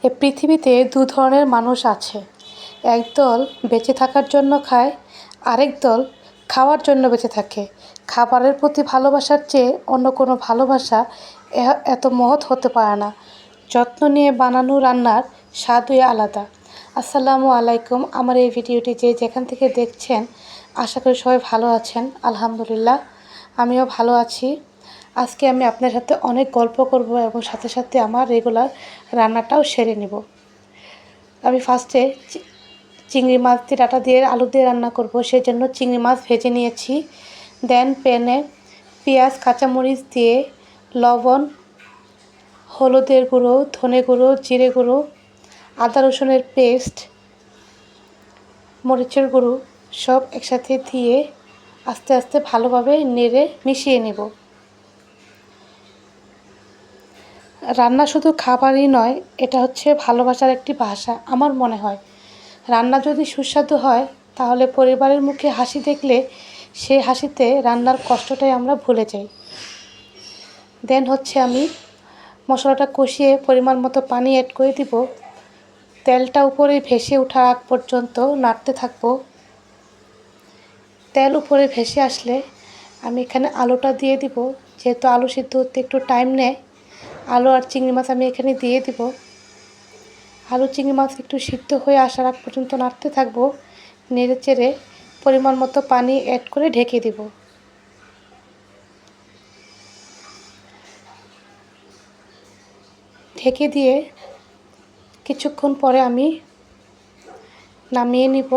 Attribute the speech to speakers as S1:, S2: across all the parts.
S1: এ পৃথিবীতে দু ধরনের মানুষ আছে। একদল বেঁচে থাকার জন্য খায়, আরেক দল খাওয়ার জন্য বেঁচে থাকে। খাবারের প্রতি ভালোবাসার চেয়ে অন্য কোনো ভালোবাসা এত মহৎ হতে পারে না। যত্ন নিয়ে বানানো রান্নার স্বাদই আলাদা। আসসালামু আলাইকুম। আমার এই ভিডিওটি যে যেখান থেকে দেখছেন আশা করি সবাই ভালো আছেন। আলহামদুলিল্লাহ আমিও ভালো আছি। আজকে আমি আপনার সাথে অনেক গল্প করব এবং সাথে সাথে আমার রেগুলার রান্নাটাও সেরে নেব। আমি ফার্স্টে চিংড়ি মাছ দিয়ে ডাঁটা দিয়ে আলু দিয়ে রান্না করব, সেই জন্য চিংড়ি মাছ ভেজে নিয়েছি। দেন প্যানে পেঁয়াজ কাঁচামরিচ দিয়ে লবণ, হলুদের গুঁড়ো, ধনে গুঁড়ো, জিরে গুঁড়ো, আদা রসুনের পেস্ট, মরিচের গুঁড়ো সব একসাথে দিয়ে আস্তে আস্তে ভালোভাবে নেড়ে মিশিয়ে নেব। রান্না শুধু খাবারই নয়, এটা হচ্ছে ভালোবাসার একটি ভাষা। আমার মনে হয় রান্না যদি সুস্বাদু হয় তাহলে পরিবারের মুখে হাসি দেখলে সেই হাসিতে রান্নার কষ্টটাই আমরা ভুলে যাই। দেন হচ্ছে আমি মশলাটা কষিয়ে পরিমাণ মতো পানি অ্যাড করে দিব। তেলটা উপরে ভেসে ওঠার আগ পর্যন্ত নাড়তে থাকবো। তেল উপরে ভেসে আসলে আমি এখানে আলুটা দিয়ে দিব। যেহেতু আলু সিদ্ধ হতে একটু টাইম নেয়, আলু আর চিংড়ি মাছ আমি এখানে দিয়ে দিব। আলু চিংড়ি মাছ একটু সিদ্ধ হয়ে আসার আগ পর্যন্ত নাড়তে থাকবো। নেড়ে চেড়ে পরিমাণ মতো পানি অ্যাড করে ঢেকে দিব। ঢেকে দিয়ে কিছুক্ষণ পরে আমি নামিয়ে নিব।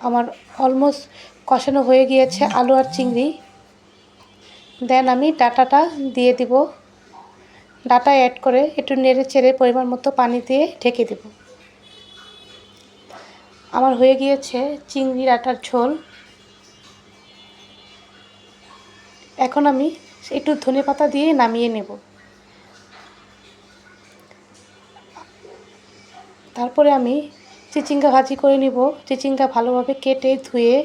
S1: আমার অলমোস্ট কষানো হয়ে গিয়েছে আলু আর চিংড়ি। দেন আমি ডাঁটাটা দিয়ে দিব। ডাঁটা অ্যাড করে একটু নেড়ে চেড়ে পরিমাণ মতো পানি দিয়ে ঢেকে দেব। আমার হয়ে গিয়েছে চিংড়ি ডাঁটার ঝোল। এখন আমি একটু ধনেপাতা দিয়ে নামিয়ে নেব। তারপরে আমি চিচিঙ্গা ভাজি করে নিব। চিচিঙ্গা ভালোভাবে কেটে ধুয়ে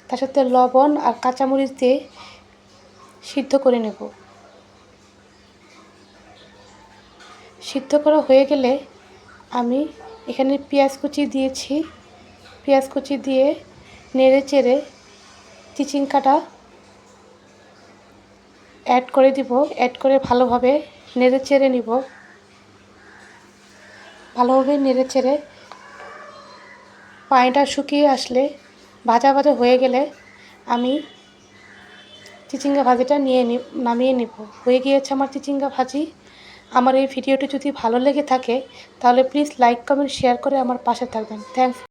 S1: তার সাথে লবণ আর কাঁচামরিচ দিয়ে সিদ্ধ করে নেব। সিদ্ধ করা হয়ে গেলে আমি এখানে পেঁয়াজ কুচি দিয়েছি। পেঁয়াজ কুচি দিয়ে নেড়ে চেড়ে চিচিঙ্গাটা অ্যাড করে দিব। অ্যাড করে ভালোভাবে নেড়ে চেড়ে নিব। ভালোভাবে নেড়ে চেড়ে পানিটা শুকিয়ে আসলে ভাজা ভাজা হয়ে গেলে আমি চিচিঙ্গা ভাজিটা নামিয়ে নিব। হয়ে গিয়েছে আমার চিচিঙ্গা ভাজি। আমার এই ভিডিওটি যদি ভালো লেগে থাকে তাহলে প্লিজ লাইক কমেন্ট শেয়ার করে আমার পাশে থাকবেন। থ্যাংকস।